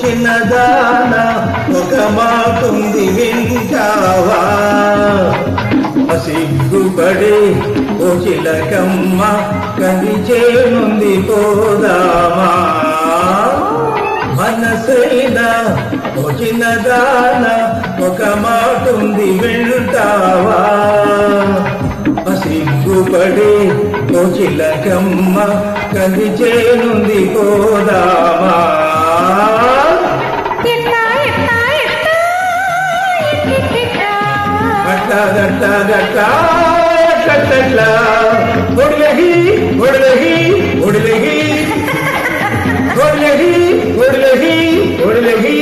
చిన్నదాన ఒక మాటుంది వింటావా సిగ్గుపడే ఓ చిలకమ్మ కందిచేనుంది పోదామా మనసైనా ఓ చిన్నదాన ఒక మాటుంది వింటావా సిగ్గుపడే ఓ చిలకమ్మ కందిచేనుంది పోదామా గట్ట గట్ట కట్టట్లా ఒడిలహి ఒడిలహి ఒడిలహి ఒడిలహి ఒడిలహి ఒడిలహి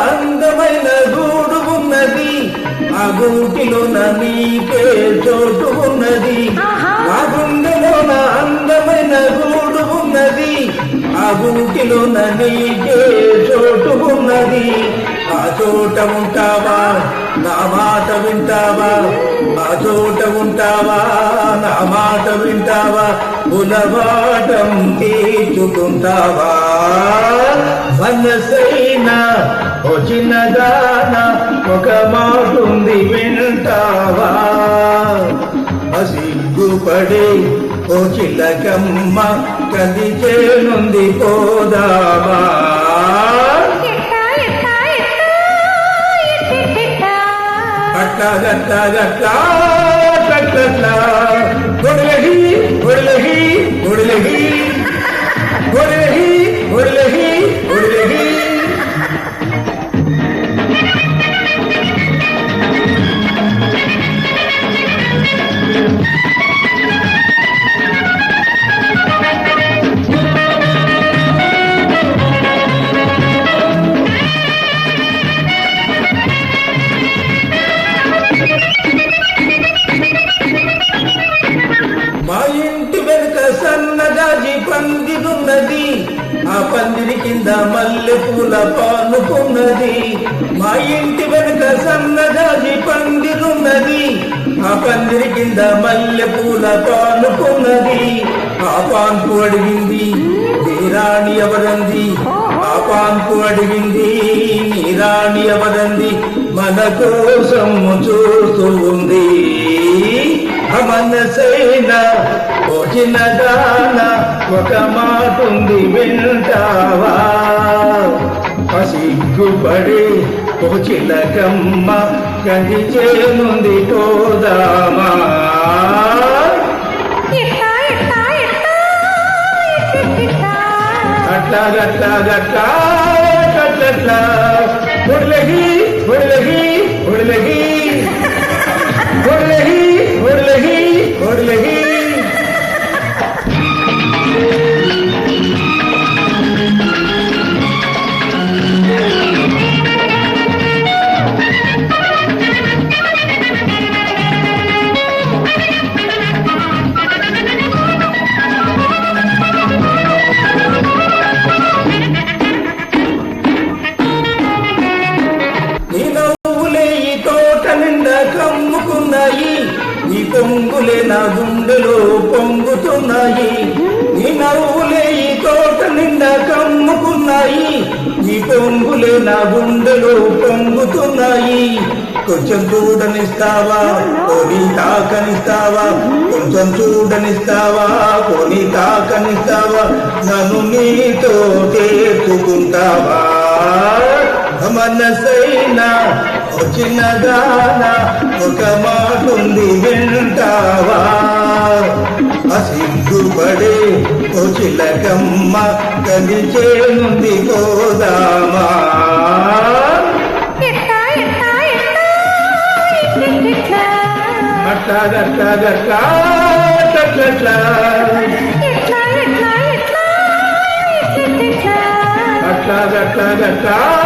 అందమైన గూడు ఉన్నది ఆ గూటిలోన నీకే చోటు ఉన్నది ఆ గుండెలోన అందమైన గూడు ఉన్నది ఆ గూటిలోన నీకే చోటు ఉన్నది ఆ చోట ఉంటావా నా మాట వింటావా ఆ చోట ఉంటావా నా మాట వింటావా బులవాటం తీర్చుకుంటావా మనసైనా ఓ చిన్నదాన ఒక మాటుంది వింటావా సిగ్గుపడే ఓ చిలకమ్మ కందిచేనుంది పోదామా గట్ట గట్ట గట్ట గట్ట ఒడిలహి ఒడిలహి ఒడిలహి ఒడిలహి ఒడిలహి ఒడిలహి మా ఇంటి వెనుక సన్నజాజి పందిరున్నది ఆ పందిరి కింద మల్లె పూల పానుకున్నది మా ఇంటి వెనుక సన్నజాజి పందిరున్నది ఆ పందిరి కింద మల్లె పూల పానుకున్నది ఆ పాన్పు అడిగింది నీరాణి ఎవరంది ఆ పాన్పు అడిగింది నీరాణి ఎవరంది మన కోసం చూస్తూ ఉంది మనసైనా ఓ చిన్నదాన ఒక మాటుంది వింటావా సిగ్గుపడే ఓ చిలకమ్మ కందిచేనుంది పోదామా అట్లా గట్లా గట్లా గట్లట్లా ఒడిలహి ఒడిలహి ఒడిలహి ఒడిలహి ఒడిలహి ఒడిలహి కమ్ముకున్నాయి నీ పొంగులే నా గుండెలో పొంగుతున్నాయి నీ నవ్వులే ఈ తోట నిండా కమ్ముకున్నాయి నీ పొంగులే నా గుండెలో పొంగుతున్నాయి కొంచెం చూడనిస్తావా కొని తాకనిస్తావా కొంచెం చూడనిస్తావా కొని తాకనిస్తావా నన్ను నీతో చేర్చుకుంటావా మనసైనా చిన్నదాన ఒక మాటుంది వింటావా సిగ్గుపడే ఓ చిలకమ్మ కందిచేనుంది పోదామా అట్లా గట్లా గట్లా గట్లట్లా అట్లా గట్లా గట్లా